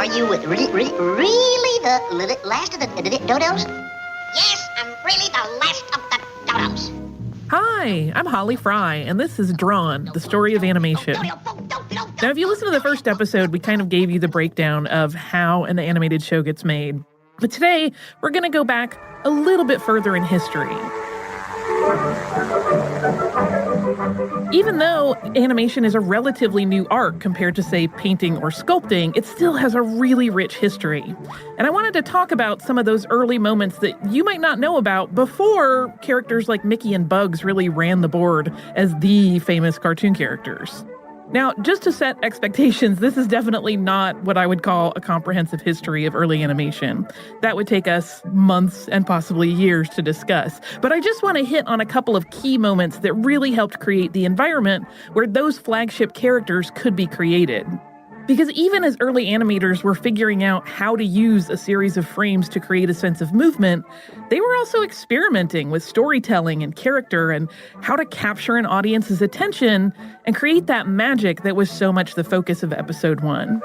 Are you really the last of the dodos? Yes, I'm really the last of the dodos. Hi, I'm Holly Fry, and this is Drawn, the story of animation. Now, if you listen to the first episode, we kind of gave you the breakdown of how an animated show gets made. But today, we're going to go back a little bit further in history. Even though animation is a relatively new art compared to, say, painting or sculpting, it still has a really rich history. And I wanted to talk about some of those early moments that you might not know about before characters like Mickey and Bugs really ran the board as the famous cartoon characters. Now, just to set expectations, this is definitely not what I would call a comprehensive history of early animation. That would take us months and possibly years to discuss. But I just want to hit on a couple of key moments that really helped create the environment where those flagship characters could be created. Because even as early animators were figuring out how to use a series of frames to create a sense of movement, they were also experimenting with storytelling and character and how to capture an audience's attention and create that magic that was so much the focus of episode 1.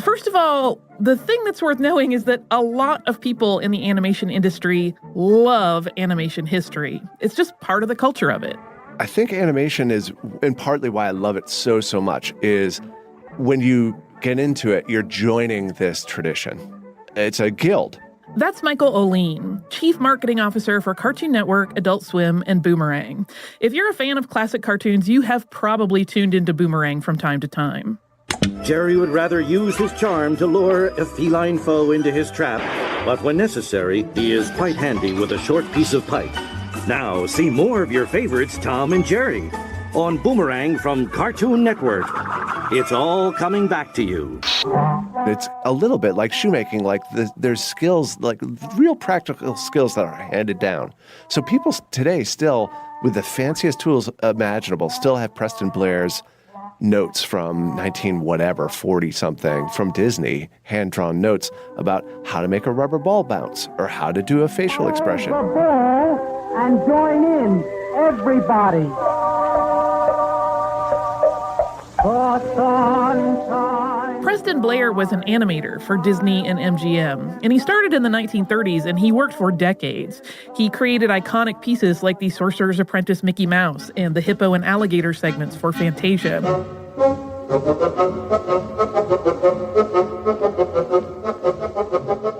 First of all, the thing that's worth knowing is that a lot of people in the animation industry love animation history. It's just part of the culture of it. I think animation is, and partly why I love it so much, is when you get into it, you're joining this tradition. It's a guild. That's Michael Ouweleen, Chief Marketing Officer for Cartoon Network, Adult Swim, and Boomerang. If you're a fan of classic cartoons, you have probably tuned into Boomerang from time to time. Jerry would rather use his charm to lure a feline foe into his trap, but when necessary, he is quite handy with a short piece of pipe. Now, see more of your favorites, Tom and Jerry, on Boomerang from Cartoon Network. It's all coming back to you. It's a little bit like shoemaking, like there's skills, like real practical skills that are handed down. So people today still, with the fanciest tools imaginable, still have Preston Blair's notes from 40-something from Disney, hand-drawn notes about how to make a rubber ball bounce or how to do a facial expression. The ball and join in, everybody. Preston Blair was an animator for Disney and MGM, and he started in the 1930s, and he worked for decades. He created iconic pieces like the Sorcerer's Apprentice Mickey Mouse and the Hippo and Alligator segments for Fantasia.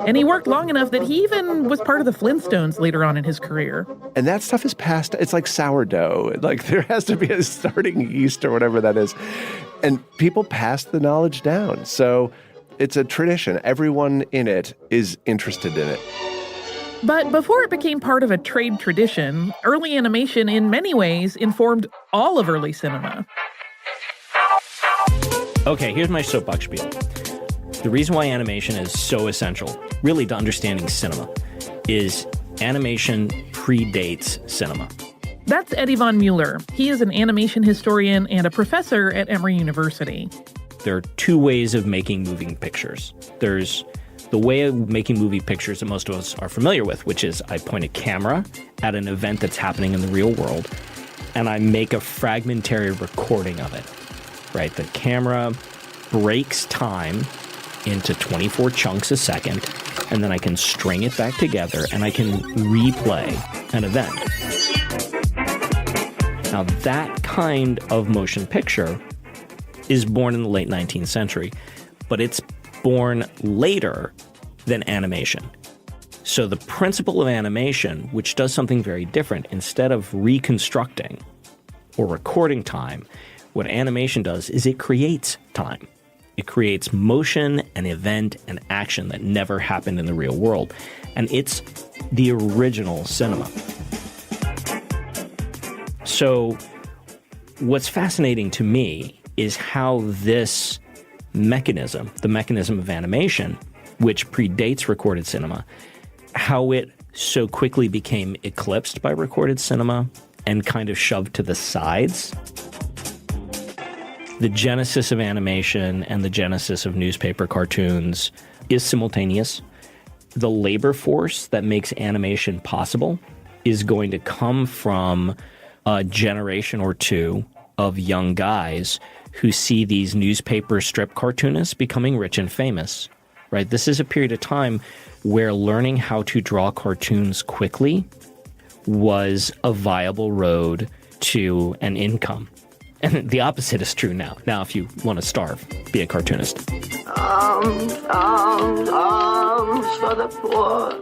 And he worked long enough that he even was part of the Flintstones later on in his career. And that stuff is passed, it's like sourdough. Like there has to be a starting yeast or whatever that is. And people pass the knowledge down. So it's a tradition. Everyone in it is interested in it. But before it became part of a trade tradition, early animation in many ways informed all of early cinema. Okay, here's my soapbox spiel. The reason why animation is so essential, really to understanding cinema, is animation predates cinema. That's Eddie Von Mueller. He is an animation historian and a professor at Emory University. There are two ways of making moving pictures. There's the way of making movie pictures that most of us are familiar with, which is I point a camera at an event that's happening in the real world, and I make a fragmentary recording of it, right? The camera breaks time into 24 chunks a second, and then I can string it back together and I can replay an event. Now that kind of motion picture is born in the late 19th century, but it's born later than animation. So the principle of animation, which does something very different, instead of reconstructing or recording time, what animation does is it creates time. It creates motion and event and action that never happened in the real world. And it's the original cinema. So what's fascinating to me is how this mechanism, the mechanism of animation, which predates recorded cinema, how it so quickly became eclipsed by recorded cinema and kind of shoved to the sides. The genesis of animation and the genesis of newspaper cartoons is simultaneous. The labor force that makes animation possible is going to come from a generation or two of young guys who see these newspaper strip cartoonists becoming rich and famous, right? This is a period of time where learning how to draw cartoons quickly was a viable road to an income. And the opposite is true now. Now, if you want to starve, be a cartoonist. Alms for the poor.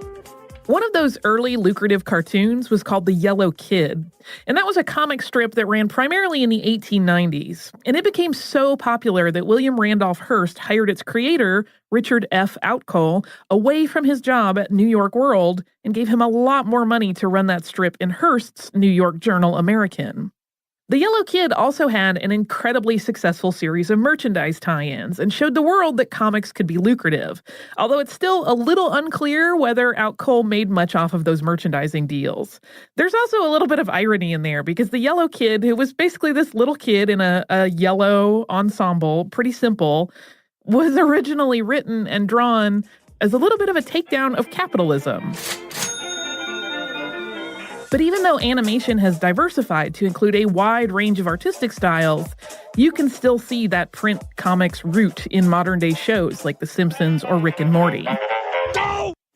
One of those early lucrative cartoons was called The Yellow Kid, and that was a comic strip that ran primarily in the 1890s. And it became so popular that William Randolph Hearst hired its creator, Richard F. Outcault, away from his job at New York World and gave him a lot more money to run that strip in Hearst's New York Journal-American. The Yellow Kid also had an incredibly successful series of merchandise tie-ins and showed the world that comics could be lucrative, although it's still a little unclear whether Outcault made much off of those merchandising deals. There's also a little bit of irony in there because the Yellow Kid, who was basically this little kid in a yellow ensemble, pretty simple, was originally written and drawn as a little bit of a takedown of capitalism. But even though animation has diversified to include a wide range of artistic styles, you can still see that print comics root in modern-day shows like The Simpsons or Rick and Morty.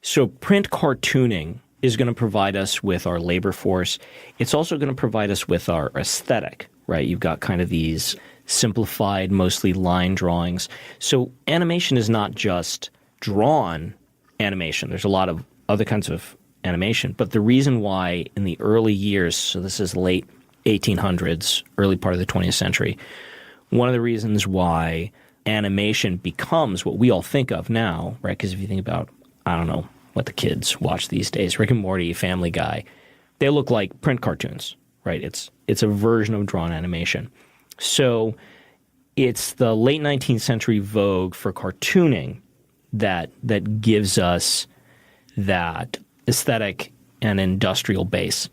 So print cartooning is going to provide us with our labor force. It's also going to provide us with our aesthetic, right? You've got kind of these simplified, mostly line drawings. So animation is not just drawn animation. There's a lot of other kinds of animation. But the reason why in the early years, so this is late 1800s, early part of the 20th century, one of the reasons why animation becomes what we all think of now, right? Because if you think about, I don't know, what the kids watch these days, Rick and Morty, Family Guy, they look like print cartoons, right? It's a version of drawn animation. So it's the late 19th century vogue for cartooning that gives us that aesthetic and industrial base.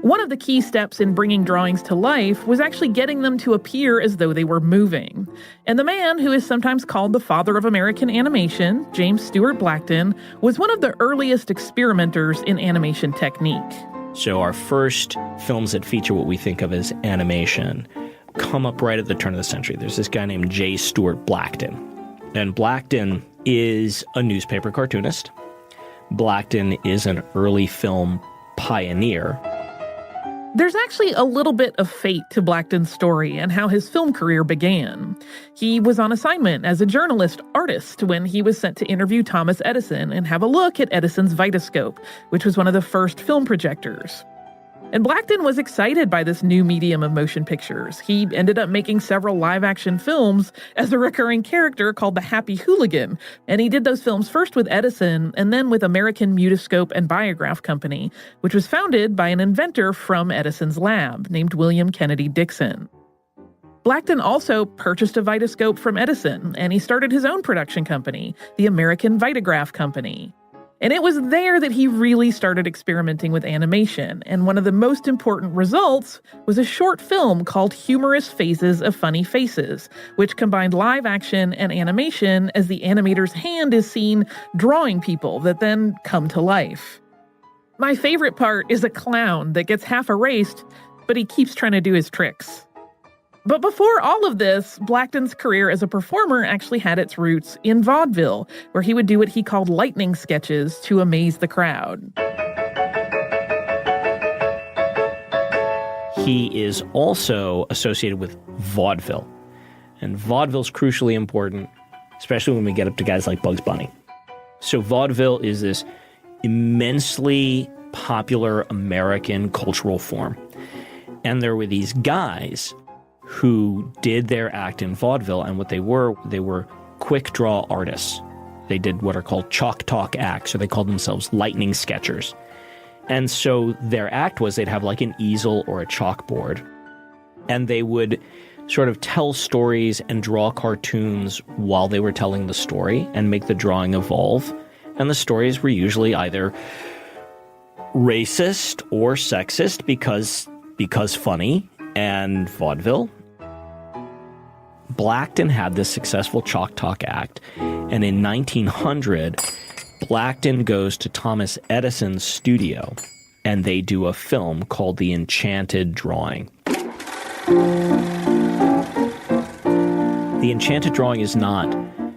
One of the key steps in bringing drawings to life was actually getting them to appear as though they were moving. And the man who is sometimes called the father of American animation, James Stewart Blackton, was one of the earliest experimenters in animation technique. So our first films that feature what we think of as animation come up right at the turn of the century. There's this guy named J. Stewart Blackton. And Blackton is a newspaper cartoonist. Blackton is an early film pioneer. There's actually a little bit of fate to Blackton's story and how his film career began. He was on assignment as a journalist artist when he was sent to interview Thomas Edison and have a look at Edison's Vitascope, which was one of the first film projectors. And Blackton was excited by this new medium of motion pictures. He ended up making several live-action films as a recurring character called the Happy Hooligan. And he did those films first with Edison and then with American Mutoscope and Biograph Company, which was founded by an inventor from Edison's lab named William Kennedy Dixon. Blackton also purchased a Vitascope from Edison, and he started his own production company, the American Vitagraph Company. And it was there that he really started experimenting with animation, and one of the most important results was a short film called Humorous Phases of Funny Faces, which combined live action and animation as the animator's hand is seen drawing people that then come to life. My favorite part is a clown that gets half erased, but he keeps trying to do his tricks. But before all of this, Blackton's career as a performer actually had its roots in vaudeville, where he would do what he called lightning sketches to amaze the crowd. He is also associated with vaudeville. And vaudeville's crucially important, especially when we get up to guys like Bugs Bunny. So vaudeville is this immensely popular American cultural form. And there were these guys who did their act in vaudeville, and what they were quick draw artists. They did what are called chalk talk acts, or they called themselves lightning sketchers. And so their act was they'd have like an easel or a chalkboard, and they would sort of tell stories and draw cartoons while they were telling the story and make the drawing evolve. And the stories were usually either racist or sexist because funny and vaudeville. Blackton had this successful chalk talk act, and in 1900, Blackton goes to Thomas Edison's studio, and they do a film called The Enchanted Drawing. The enchanted drawing is not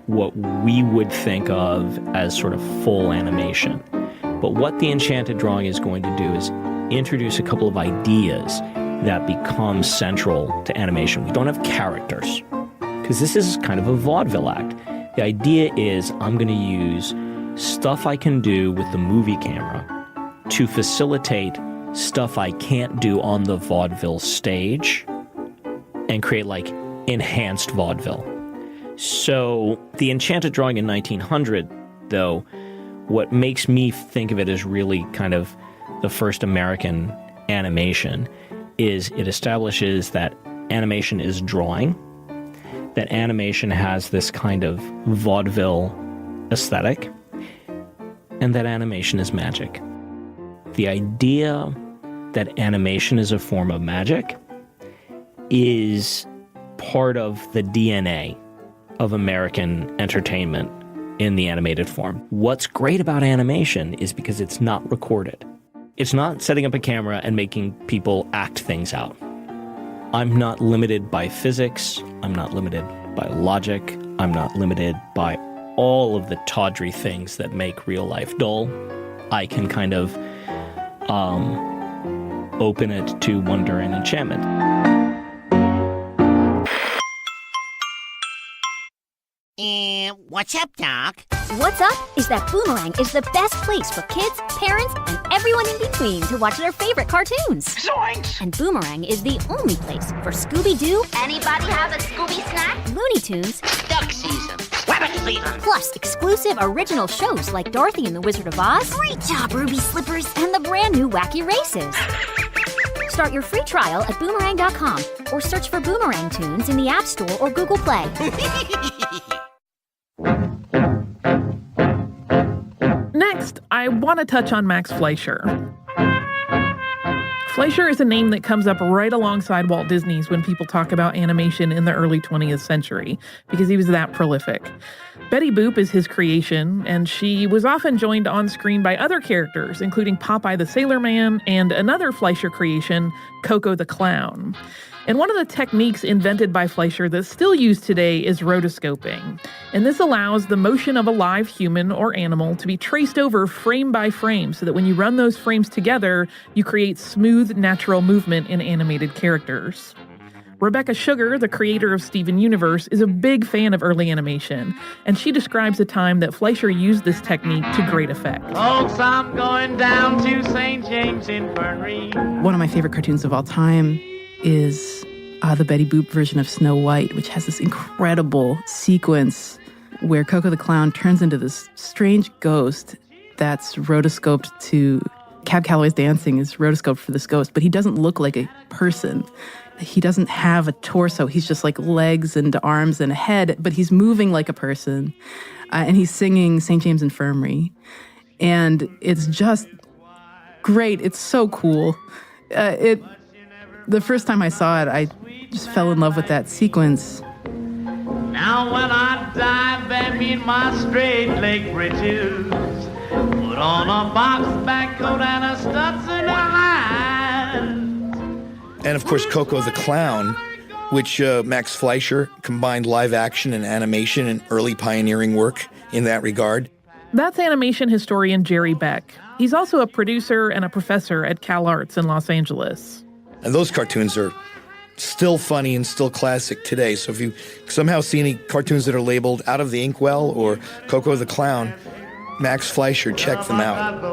what we would think of as sort of full animation. But what the enchanted drawing is going to do is introduce a couple of ideas that become central to animation. We don't have characters, because this is kind of a vaudeville act. The idea is I'm going to use stuff I can do with the movie camera to facilitate stuff I can't do on the vaudeville stage and create like enhanced vaudeville. So the enchanted drawing in 1900, though, what makes me think of it as really kind of the first American animation is it establishes that animation is drawing, that animation has this kind of vaudeville aesthetic, and that animation is magic. The idea that animation is a form of magic is part of the DNA of American entertainment in the animated form. What's great about animation is because it's not recorded. It's not setting up a camera and making people act things out. I'm not limited by physics. I'm not limited by logic. I'm not limited by all of the tawdry things that make real life dull. I can kind of open it to wonder and enchantment. What's up, Doc? What's up is that Boomerang is the best place for kids, parents, and everyone in between to watch their favorite cartoons. Zoinks! And Boomerang is the only place for Scooby-Doo, Anybody have a Scooby snack? Looney Tunes, Duck season. Rabbit season. plus exclusive original shows like Dorothy and the Wizard of Oz. Great job, Ruby Slippers. And the brand new Wacky Races. Start your free trial at Boomerang.com or search for Boomerang Tunes in the App Store or Google Play. Next, I want to touch on Max Fleischer. Fleischer is a name that comes up right alongside Walt Disney's when people talk about animation in the early 20th century, because he was that prolific. Betty Boop is his creation, and she was often joined on screen by other characters, including Popeye the Sailor Man and another Fleischer creation, Coco the Clown. And one of the techniques invented by Fleischer that's still used today is rotoscoping. And this allows the motion of a live human or animal to be traced over frame by frame so that when you run those frames together, you create smooth, natural movement in animated characters. Rebecca Sugar, the creator of Steven Universe, is a big fan of early animation, and she describes a time that Fleischer used this technique to great effect. Folks, I'm going down to St. James Infirmary. One of my favorite cartoons of all time is the Betty Boop version of Snow White, which has this incredible sequence where Coco the Clown turns into this strange ghost that's rotoscoped to... Cab Calloway's dancing is rotoscoped for this ghost, but he doesn't look like a person. He doesn't have a torso. He's just like legs and arms and a head, but he's moving like a person. And he's singing St. James Infirmary. And it's just great. It's so cool. The first time I saw it, I just fell in love with that sequence. Now when I die, bear me in my straight leg breeches. Put on a box back coat and a Stetson hat. And of course, Coco the Clown, which Max Fleischer combined live action and animation and early pioneering work in that regard. That's animation historian Jerry Beck. He's also a producer and a professor at Cal Arts in Los Angeles. And those cartoons are still funny and still classic today. So if you somehow see any cartoons that are labeled Out of the Inkwell or Coco the Clown, Max Fleischer, check them out.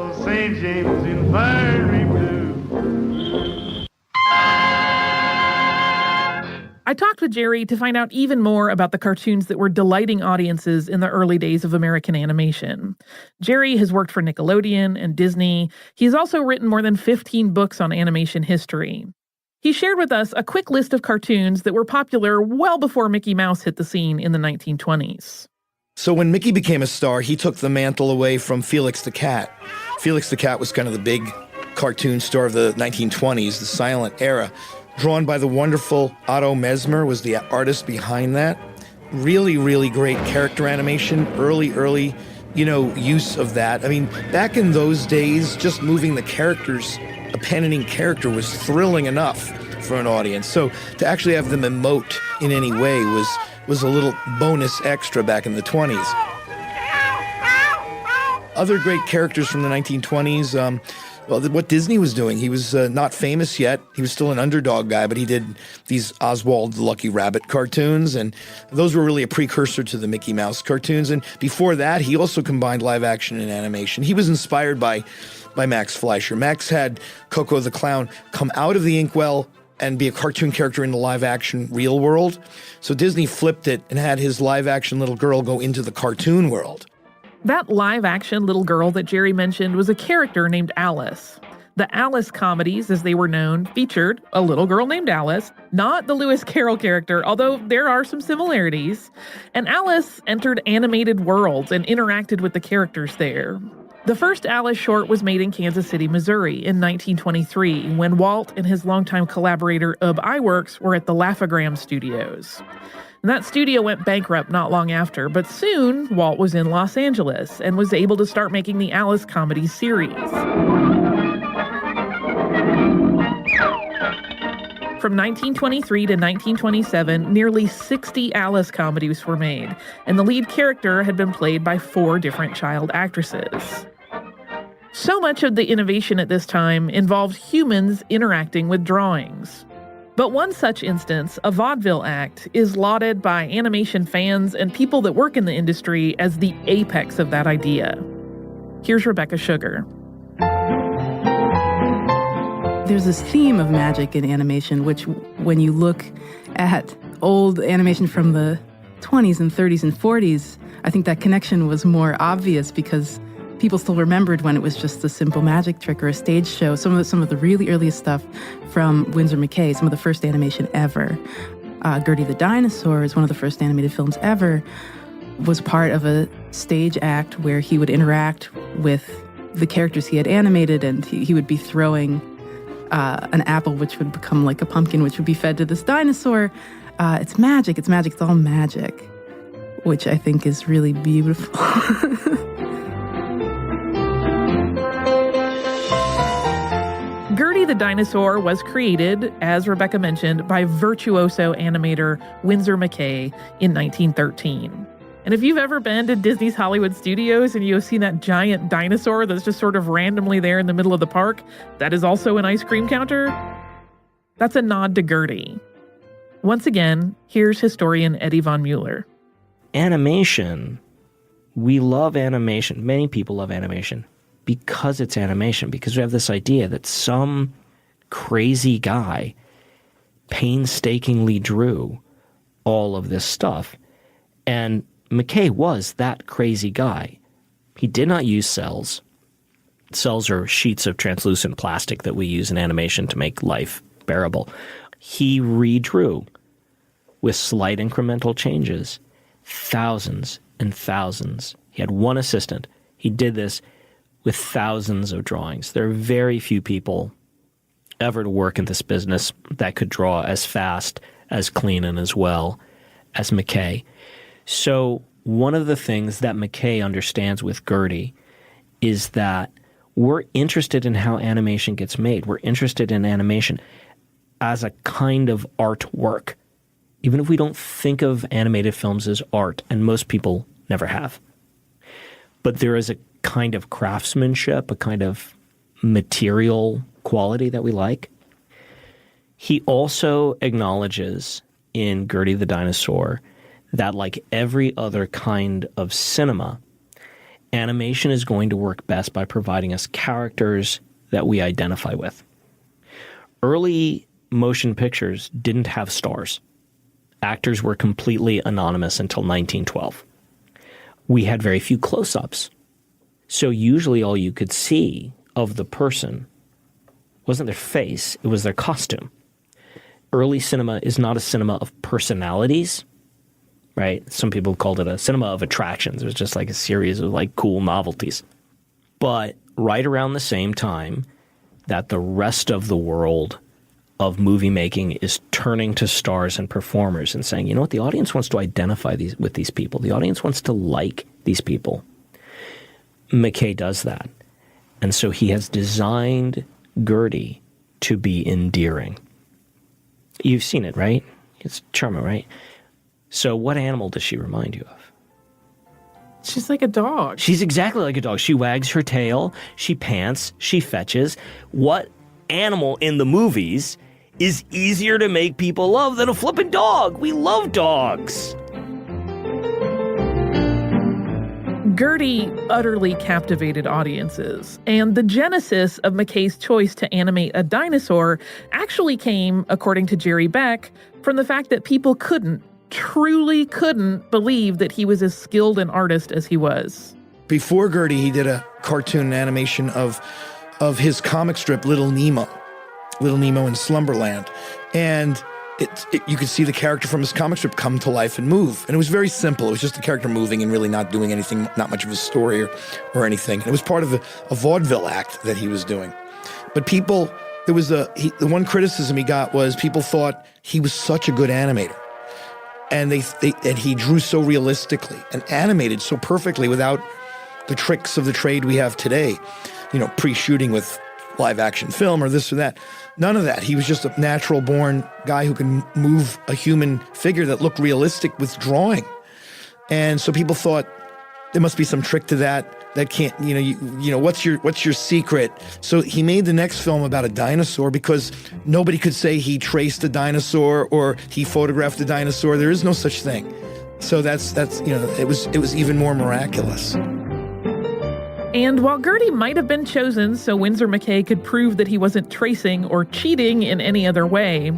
I talked with Jerry to find out even more about the cartoons that were delighting audiences in the early days of American animation. Jerry has worked for Nickelodeon and Disney. He's also written more than 15 books on animation history. He shared with us a quick list of cartoons that were popular well before Mickey Mouse hit the scene in the 1920s. So when Mickey became a star, he took the mantle away from Felix the Cat. Felix the Cat was kind of the big cartoon star of the 1920s, the silent era. Drawn by the wonderful Otto Mesmer was the artist behind that. Really, really great character animation, early, use of that. I mean, back in those days, just moving the characters, a pen-inking character was thrilling enough for an audience. So to actually have them emote in any way was a little bonus extra back in the 20s. Other great characters from the 1920s, what Disney was doing. He was not famous yet. He was still an underdog guy, but he did these Oswald the Lucky Rabbit cartoons, and those were really a precursor to the Mickey Mouse cartoons. And before that, he also combined live action and animation. He was inspired by Max Fleischer. Max had Coco the Clown come out of the inkwell and be a cartoon character in the live action real world. So Disney flipped it and had his live action little girl go into the cartoon world. That live-action little girl that Jerry mentioned was a character named Alice. The Alice comedies, as they were known, featured a little girl named Alice, not the Lewis Carroll character, although there are some similarities. And Alice entered animated worlds and interacted with the characters there. The first Alice short was made in Kansas City, Missouri in 1923, when Walt and his longtime collaborator Ub Iwerks were at the Laugh-O-Gram Studios. And that studio went bankrupt not long after, but soon Walt was in Los Angeles and was able to start making the Alice comedy series. From 1923 to 1927, nearly 60 Alice comedies were made, and the lead character had been played by 4 different child actresses. So much of the innovation at this time involved humans interacting with drawings. But one such instance, a vaudeville act, is lauded by animation fans and people that work in the industry as the apex of that idea. Here's Rebecca Sugar. There's this theme of magic in animation, which when you look at old animation from the 20s and 30s and 40s, I think that connection was more obvious because people still remembered when it was just a simple magic trick or a stage show. Some of the really earliest stuff from Winsor McCay, some of the first animation ever. Gertie the Dinosaur is one of the first animated films ever, was part of a stage act where he would interact with the characters he had animated, and he would be throwing an apple, which would become like a pumpkin, which would be fed to this dinosaur. It's magic, it's all magic, which I think is really beautiful. Gertie the Dinosaur was created, as Rebecca mentioned, by virtuoso animator Winsor McCay in 1913. And if you've ever been to Disney's Hollywood Studios and you have seen that giant dinosaur that's just sort of randomly there in the middle of the park, that is also an ice cream counter, that's a nod to Gertie. Once again, here's historian Eddie Von Mueller. Animation, we love animation. Many people love animation. Because it's animation, because we have this idea that some crazy guy painstakingly drew all of this stuff. And McCay was that crazy guy. He did not use cells. Cells are sheets of translucent plastic that we use in animation to make life bearable. He redrew, with slight incremental changes, thousands and thousands. He had one assistant. He did this with thousands of drawings. There are very few people ever to work in this business that could draw as fast, as clean, and as well as McCay. So one of the things that McCay understands with Gertie is that we're interested in how animation gets made. We're interested in animation as a kind of artwork, even if we don't think of animated films as art, and most people never have. But there is a kind of craftsmanship, a kind of material quality that we like. He also acknowledges in Gertie the Dinosaur that, like every other kind of cinema, animation is going to work best by providing us characters that we identify with. Early motion pictures didn't have stars. Actors were completely anonymous until 1912. We had very few close-ups. So usually all you could see of the person wasn't their face, it was their costume. Early cinema is not a cinema of personalities, right? Some people called it a cinema of attractions. It was just like a series of like cool novelties. But right around the same time that the rest of the world of movie making is turning to stars and performers and saying, you know what, the audience wants to identify with these people. The audience wants to like these people. McCay does that. And so he has designed Gertie to be endearing. You've seen it, right? It's charming, right? So what animal does she remind you of? She's like a dog. She's exactly like a dog. She wags her tail, she pants, she fetches. What animal in the movies is easier to make people love than a flippin' dog? We love dogs. Gertie utterly captivated audiences, and the genesis of McKay's choice to animate a dinosaur actually came, according to Jerry Beck, from the fact that people truly couldn't believe that he was as skilled an artist as he was. Before Gertie, he did a cartoon animation of his comic strip Little Nemo in Slumberland, and you could see the character from his comic strip come to life and move. And it was very simple. It was just the character moving and really not doing anything, not much of a story or anything. And it was part of a vaudeville act that he was doing. But people, the one criticism he got was people thought he was such a good animator. And and he drew so realistically and animated so perfectly without the tricks of the trade we have today, pre-shooting with live action film or this or that. None of that. He was just a natural born guy who can move a human figure that looked realistic with drawing. And so people thought there must be some trick to that. That can't, what's your secret? So he made the next film about a dinosaur because nobody could say he traced a dinosaur or he photographed a dinosaur. There is no such thing. So it was even more miraculous. And while Gertie might have been chosen so Winsor McCay could prove that he wasn't tracing or cheating in any other way,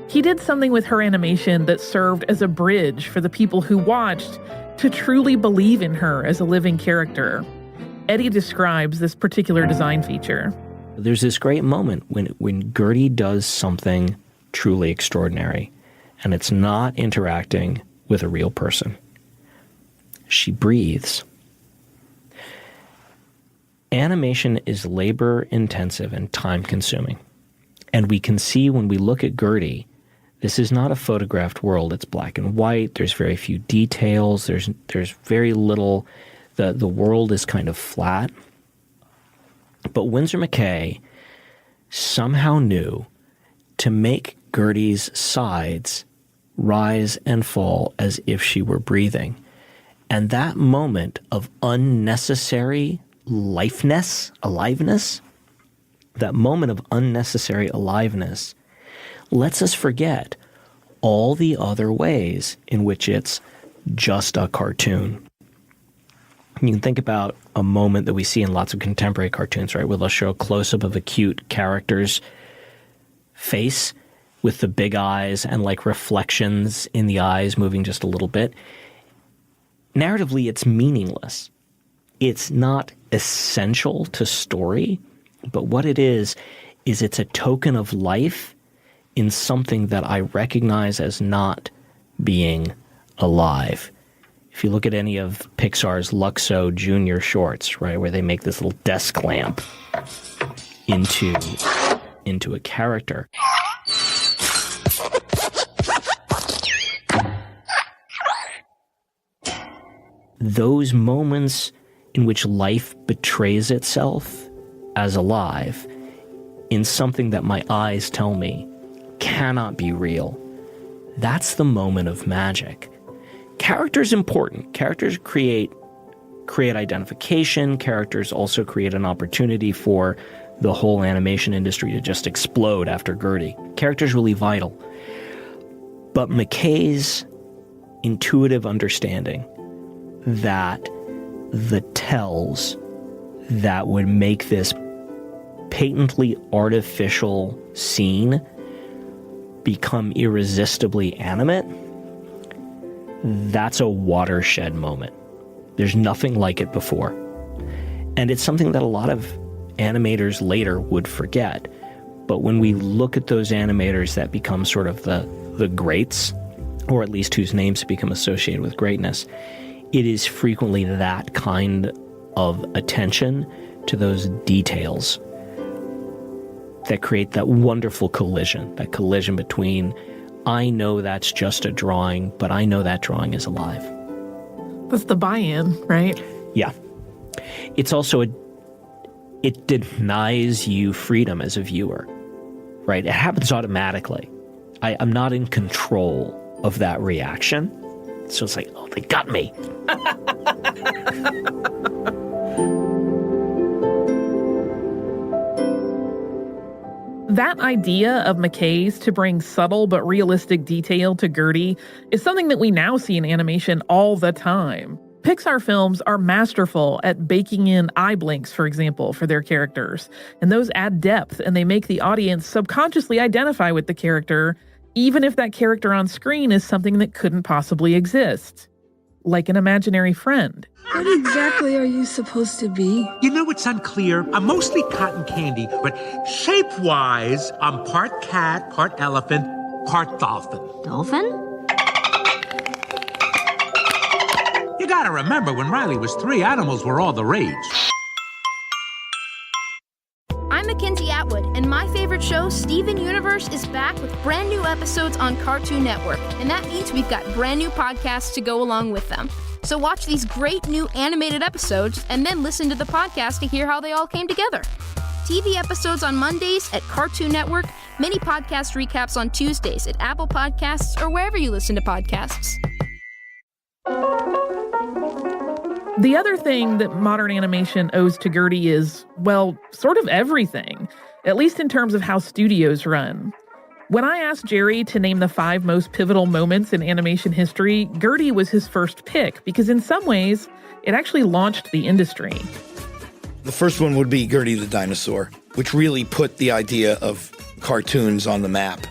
he did something with her animation that served as a bridge for the people who watched to truly believe in her as a living character. Eddie describes this particular design feature. There's this great moment when Gertie does something truly extraordinary, and it's not interacting with a real person. She breathes. Animation is labor-intensive and time-consuming. And we can see when we look at Gertie, this is not a photographed world. It's black and white. There's very few details. There's very little. The world is kind of flat. But Winsor McCay somehow knew to make Gertie's sides rise and fall as if she were breathing. And that moment of unnecessary aliveness, that moment of unnecessary aliveness lets us forget all the other ways in which it's just a cartoon. You can think about a moment that we see in lots of contemporary cartoons, right, where they'll show a close-up of a cute character's face with the big eyes and like reflections in the eyes moving just a little bit. Narratively, it's meaningless. It's not essential to story, but what it is it's a token of life in something that I recognize as not being alive. If you look at any of Pixar's Luxo Junior shorts, right, where they make this little desk lamp into a character. Those moments in which life betrays itself as alive in something that my eyes tell me cannot be real. That's the moment of magic. Character's important. Characters create identification. Characters also create an opportunity for the whole animation industry to just explode after Gertie. Character's really vital. But McKay's intuitive understanding that the tells that would make this patently artificial scene become irresistibly animate, that's a watershed moment. There's nothing like it before. And it's something that a lot of animators later would forget. But when we look at those animators that become sort of the greats, or at least whose names become associated with greatness, it is frequently that kind of attention to those details that create that wonderful collision, that collision between, I know that's just a drawing, but I know that drawing is alive. That's the buy-in, right? Yeah. It's also it denies you freedom as a viewer, right? It happens automatically. I'm not in control of that reaction. So it's like, oh, they got me. That idea of McKay's to bring subtle but realistic detail to Gertie is something that we now see in animation all the time. Pixar films are masterful at baking in eye blinks, for example, for their characters. And those add depth and they make the audience subconsciously identify with the character, even if that character on screen is something that couldn't possibly exist. Like an imaginary friend. What exactly are you supposed to be? You know, it's unclear. I'm mostly cotton candy, but shape-wise, I'm part cat, part elephant, part dolphin. Dolphin? You gotta remember, when Riley was 3, animals were all the rage. I'm Mackenzie Atwood, and my favorite show, Steven Universe, is back with brand new episodes on Cartoon Network. And that means we've got brand new podcasts to go along with them. So watch these great new animated episodes and then listen to the podcast to hear how they all came together. TV episodes on Mondays at Cartoon Network, mini podcast recaps on Tuesdays at Apple Podcasts or wherever you listen to podcasts. The other thing that modern animation owes to Gertie is, well, sort of everything, at least in terms of how studios run. When I asked Jerry to name the 5 most pivotal moments in animation history, Gertie was his first pick because in some ways, it actually launched the industry. The first one would be Gertie the Dinosaur, which really put the idea of cartoons on the map.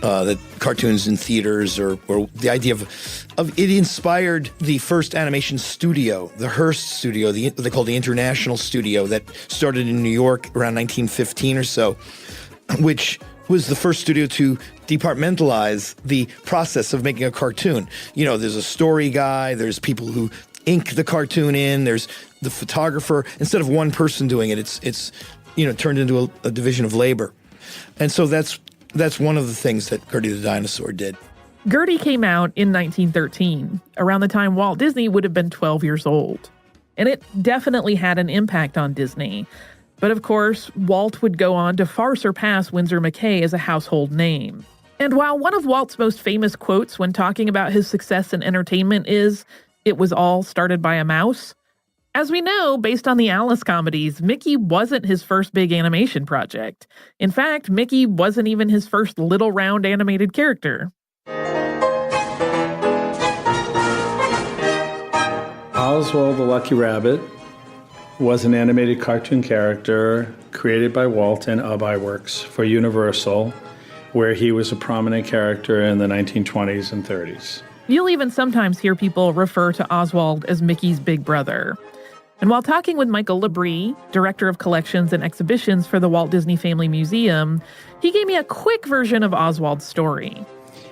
That cartoons in theaters or the idea of it inspired the first animation studio, the Hearst studio, they call the International Studio, that started in New York around 1915 or so, which was the first studio to departmentalize the process of making a cartoon. You know, there's a story guy, there's people who ink the cartoon in, there's the photographer. Instead of one person doing it, it's turned into a division of labor. And so that's one of the things that Gertie the Dinosaur did. Gertie came out in 1913, around the time Walt Disney would have been 12 years old. And it definitely had an impact on Disney. But of course, Walt would go on to far surpass Winsor McCay as a household name. And while one of Walt's most famous quotes when talking about his success in entertainment is, "It was all started by a mouse," as we know, based on the Alice comedies, Mickey wasn't his first big animation project. In fact, Mickey wasn't even his first little round animated character. Oswald the Lucky Rabbit was an animated cartoon character created by Walt and Ub Iwerks for Universal, where he was a prominent character in the 1920s and 30s. You'll even sometimes hear people refer to Oswald as Mickey's big brother. And while talking with Michael Labrie, director of collections and exhibitions for the Walt Disney Family Museum, he gave me a quick version of Oswald's story.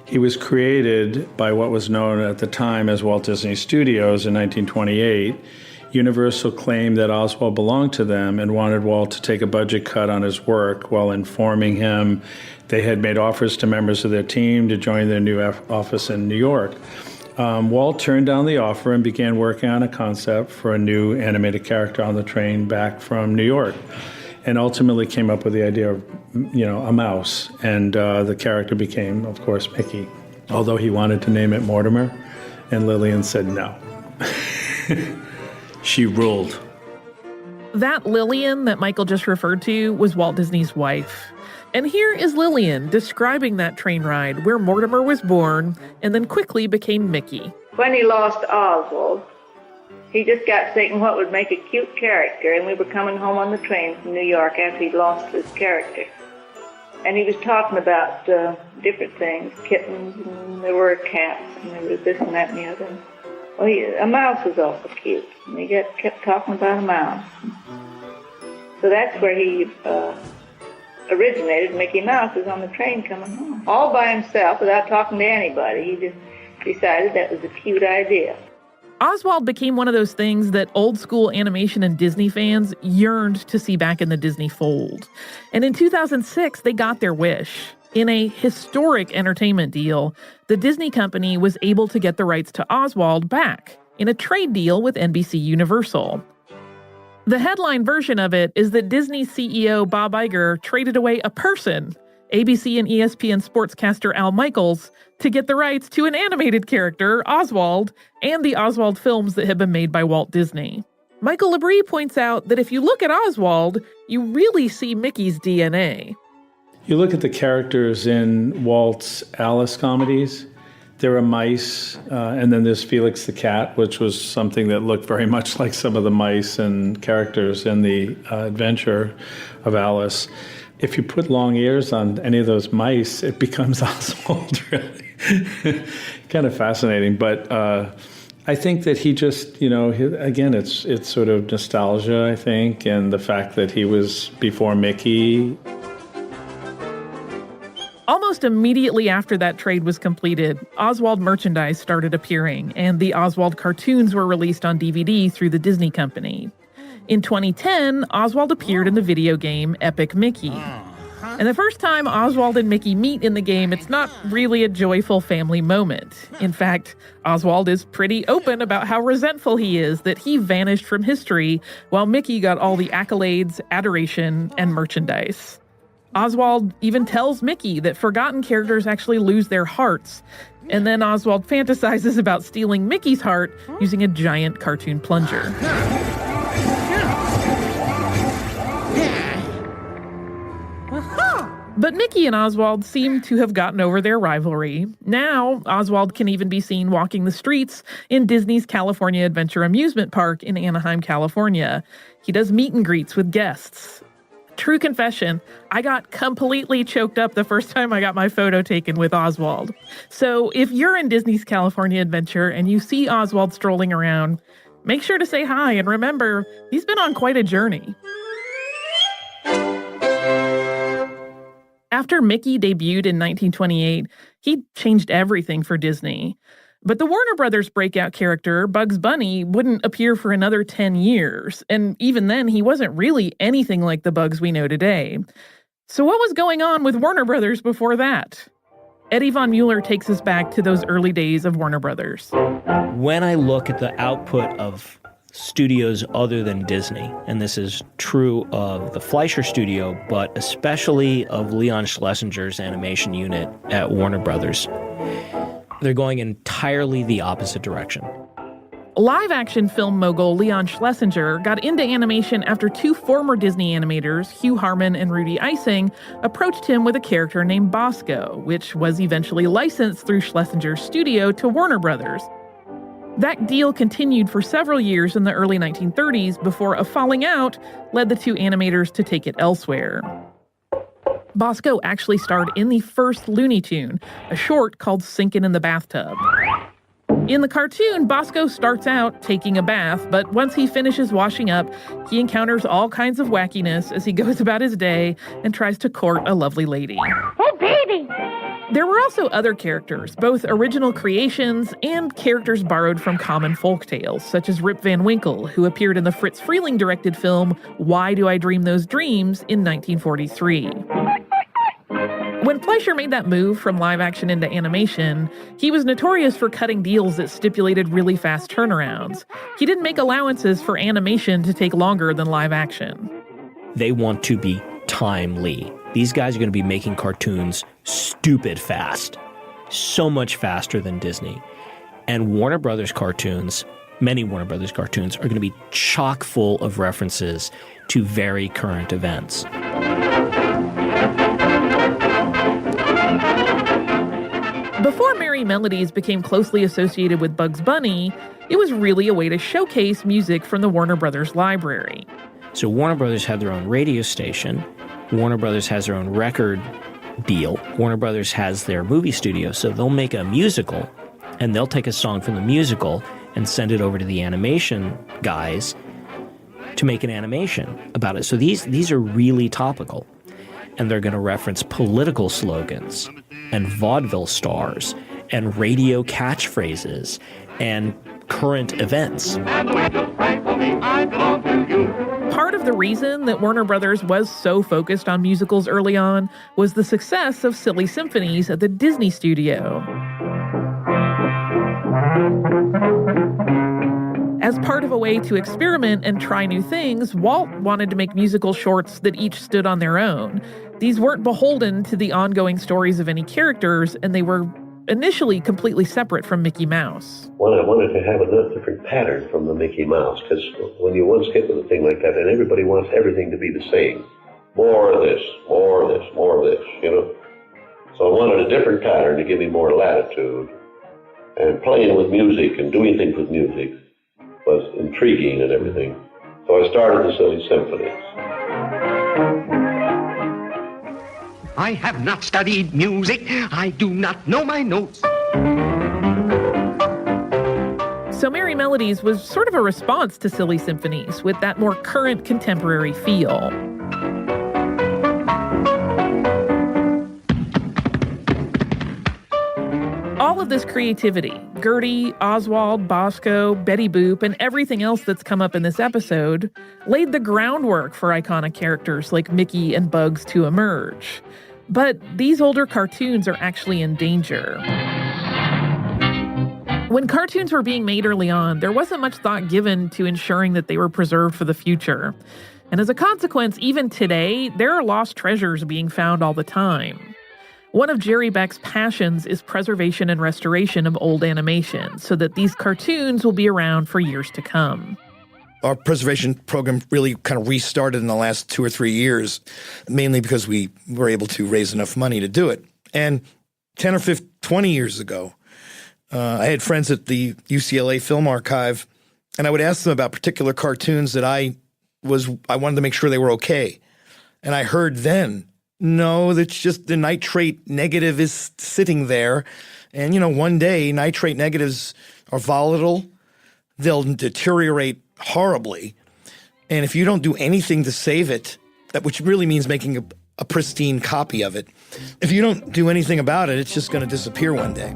He was created by what was known at the time as Walt Disney Studios in 1928. Universal claimed that Oswald belonged to them and wanted Walt to take a budget cut on his work while informing him they had made offers to members of their team to join their new office in New York. Walt turned down the offer and began working on a concept for a new animated character on the train back from New York, and ultimately came up with the idea of, a mouse, and the character became, of course, Mickey, although he wanted to name it Mortimer, and Lillian said no. She ruled. That Lillian that Michael just referred to was Walt Disney's wife. And here is Lillian describing that train ride where Mortimer was born and then quickly became Mickey. When he lost Oswald, he just got thinking what would make a cute character, and we were coming home on the train from New York after he'd lost his character. And he was talking about different things, kittens, and there were cats, and there was this and that and the other. Well, a mouse was awful cute, and he kept talking about a mouse. So that's where he originated. Mickey Mouse was on the train coming home, all by himself without talking to anybody. He just decided that was a cute idea. Oswald became one of those things that old school animation and Disney fans yearned to see back in the Disney fold. And in 2006, they got their wish. In a historic entertainment deal, the Disney company was able to get the rights to Oswald back in a trade deal with NBC Universal. The headline version of it is that Disney CEO Bob Iger traded away a person ABC and ESPN sportscaster Al Michaels to get the rights to an animated character, Oswald, and the Oswald films that had been made by Walt Disney. Michael Labrie points out that if you look at Oswald, you really see Mickey's DNA. You look at the characters in Walt's Alice comedies, there are mice, and then there's Felix the Cat, which was something that looked very much like some of the mice and characters in the adventure of Alice. If you put long ears on any of those mice, it becomes Oswald, really. Kind of fascinating, but I think that he just, again, it's sort of nostalgia, I think, and the fact that he was before Mickey. Almost immediately after that trade was completed, Oswald merchandise started appearing, and the Oswald cartoons were released on DVD through the Disney Company. In 2010, Oswald appeared in the video game Epic Mickey. And the first time Oswald and Mickey meet in the game, it's not really a joyful family moment. In fact, Oswald is pretty open about how resentful he is that he vanished from history while Mickey got all the accolades, adoration, and merchandise. Oswald even tells Mickey that forgotten characters actually lose their hearts. And then Oswald fantasizes about stealing Mickey's heart using a giant cartoon plunger. But Mickey and Oswald seem to have gotten over their rivalry. Now, Oswald can even be seen walking the streets in Disney's California Adventure Amusement Park in Anaheim, California. He does meet and greets with guests. True confession, I got completely choked up the first time I got my photo taken with Oswald. So if you're in Disney's California Adventure and you see Oswald strolling around, make sure to say hi and remember, he's been on quite a journey. After Mickey debuted in 1928, he changed everything for Disney. But the Warner Brothers breakout character, Bugs Bunny, wouldn't appear for another 10 years. And even then, he wasn't really anything like the Bugs we know today. So what was going on with Warner Brothers before that? Eddie Von Mueller takes us back to those early days of Warner Brothers. When I look at the output of studios other than Disney, and this is true of the Fleischer Studio, but especially of Leon Schlesinger's animation unit at Warner Brothers, they're going entirely the opposite direction. Live-action film mogul Leon Schlesinger got into animation after two former Disney animators, Hugh Harman and Rudy Eising, approached him with a character named Bosco, which was eventually licensed through Schlesinger's studio to Warner Brothers. That deal continued for several years in the early 1930s before a falling out led the two animators to take it elsewhere. Bosco actually starred in the first Looney Tune, a short called Sinkin' in the Bathtub. In the cartoon, Bosco starts out taking a bath, but once he finishes washing up, he encounters all kinds of wackiness as he goes about his day and tries to court a lovely lady. Oh, baby! There were also other characters, both original creations and characters borrowed from common folk tales, such as Rip Van Winkle, who appeared in the Fritz Freleng-directed film Why Do I Dream Those Dreams in 1943. When Fleischer made that move from live action into animation, he was notorious for cutting deals that stipulated really fast turnarounds. He didn't make allowances for animation to take longer than live action. They want to be timely. These guys are going to be making cartoons stupid fast. So much faster than Disney. And Warner Brothers cartoons, many Warner Brothers cartoons, are going to be chock full of references to very current events. Before Merry Melodies became closely associated with Bugs Bunny, it was really a way to showcase music from the Warner Brothers library. So Warner Brothers had their own radio station. Warner Brothers has their own record deal. Warner Brothers has their movie studio, so they'll make a musical, and they'll take a song from the musical and send it over to the animation guys to make an animation about it. So these are really topical, and they're going to reference political slogans and vaudeville stars and radio catchphrases and current events. Part of the reason that Warner Brothers was so focused on musicals early on was the success of Silly Symphonies at the Disney studio. As As part of a way to experiment and try new things, Walt wanted to make musical shorts that each stood on their own. These weren't beholden to the ongoing stories of any characters, and they were initially completely separate from Mickey Mouse. Well, I wanted to have a different pattern from the Mickey Mouse, because when you once get with a thing like that, and everybody wants everything to be the same. More of this, more of this, more of this, you know. So I wanted a different pattern to give me more latitude. And playing with music and doing things with music was intriguing and everything. So I started the Silly Symphonies. I have not studied music. I do not know my notes. So Merry Melodies was sort of a response to Silly Symphonies with that more current contemporary feel. All of this creativity, Gertie, Oswald, Bosco, Betty Boop, and everything else that's come up in this episode, laid the groundwork for iconic characters like Mickey and Bugs to emerge. But these older cartoons are actually in danger. When cartoons were being made early on, there wasn't much thought given to ensuring that they were preserved for the future. And as a consequence, even today, there are lost treasures being found all the time. One of Jerry Beck's passions is preservation and restoration of old animation so that these cartoons will be around for years to come. Our preservation program really kind of restarted in the last 2 or 3 years, mainly because we were able to raise enough money to do it. And 10 or 20 years ago, I had friends at the UCLA Film Archive, and I would ask them about particular cartoons that I wanted to make sure they were okay. And I heard then, no, that's just the nitrate negative is sitting there. And, one day nitrate negatives are volatile. They'll deteriorate horribly. And if you don't do anything to save it, which really means making a pristine copy of it, if you don't do anything about it, it's just going to disappear one day.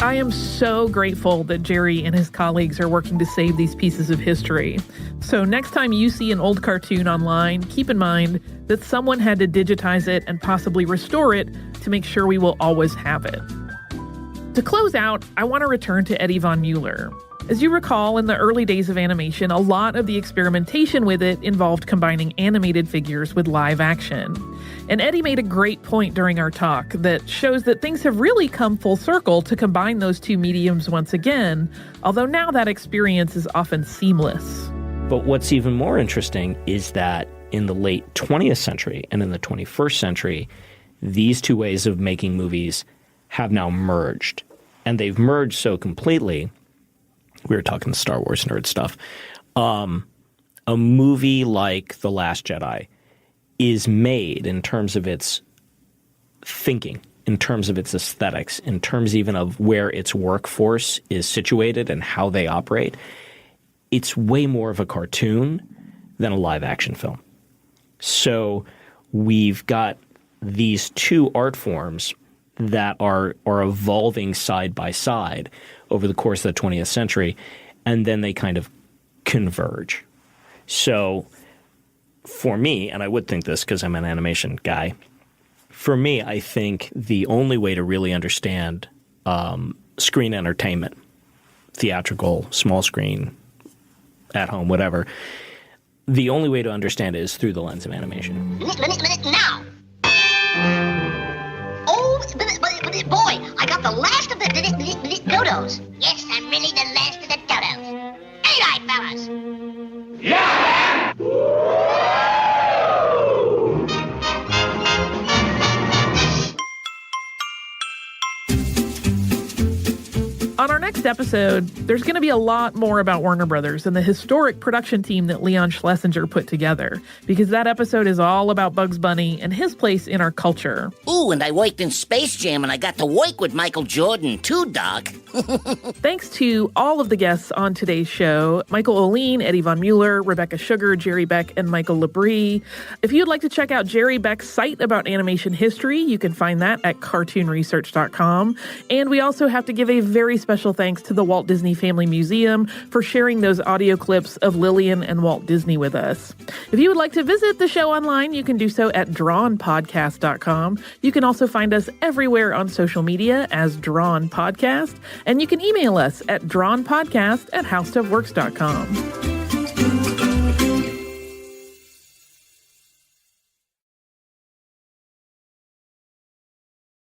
I am so grateful that Jerry and his colleagues are working to save these pieces of history. So next time you see an old cartoon online, keep in mind that someone had to digitize it and possibly restore it to make sure we will always have it. To close out, I want to return to Eddie Von Mueller. As you recall, in the early days of animation, a lot of the experimentation with it involved combining animated figures with live action. And Eddie made a great point during our talk that shows that things have really come full circle to combine those two mediums once again, although now that experience is often seamless. But what's even more interesting is that in the late 20th century and in the 21st century, these two ways of making movies have now merged. And they've merged so completely. We were talking Star Wars nerd stuff. A movie like The Last Jedi is made in terms of its thinking, in terms of its aesthetics, in terms even of where its workforce is situated and how they operate. It's way more of a cartoon than a live action film. So we've got these two art forms that are evolving side by side over the course of the 20th century, and then they kind of converge. So for me, and I would think this because I'm an animation guy, for me, I think the only way to really understand screen entertainment, theatrical, small screen, at home, whatever, the only way to understand it is through the lens of animation. Now! Oh, boy, I got the last of the dodos. Yes, I'm really the last of the dodos. Ain't I, fellas? Yeah! On our next episode, there's going to be a lot more about Warner Brothers and the historic production team that Leon Schlesinger put together, because that episode is all about Bugs Bunny and his place in our culture. Ooh, and I worked in Space Jam, and I got to work with Michael Jordan, too, Doc. Thanks to all of the guests on today's show, Michael Oline, Eddie Von Mueller, Rebecca Sugar, Jerry Beck, and Michael Labrie. If you'd like to check out Jerry Beck's site about animation history, you can find that at cartoonresearch.com. And we also have to give a very special special thanks to the Walt Disney Family Museum for sharing those audio clips of Lillian and Walt Disney with us. If you would like to visit the show online, you can do so at drawnpodcast.com. You can also find us everywhere on social media as Drawn Podcast, and you can email us at drawnpodcast@howstuffworks.com.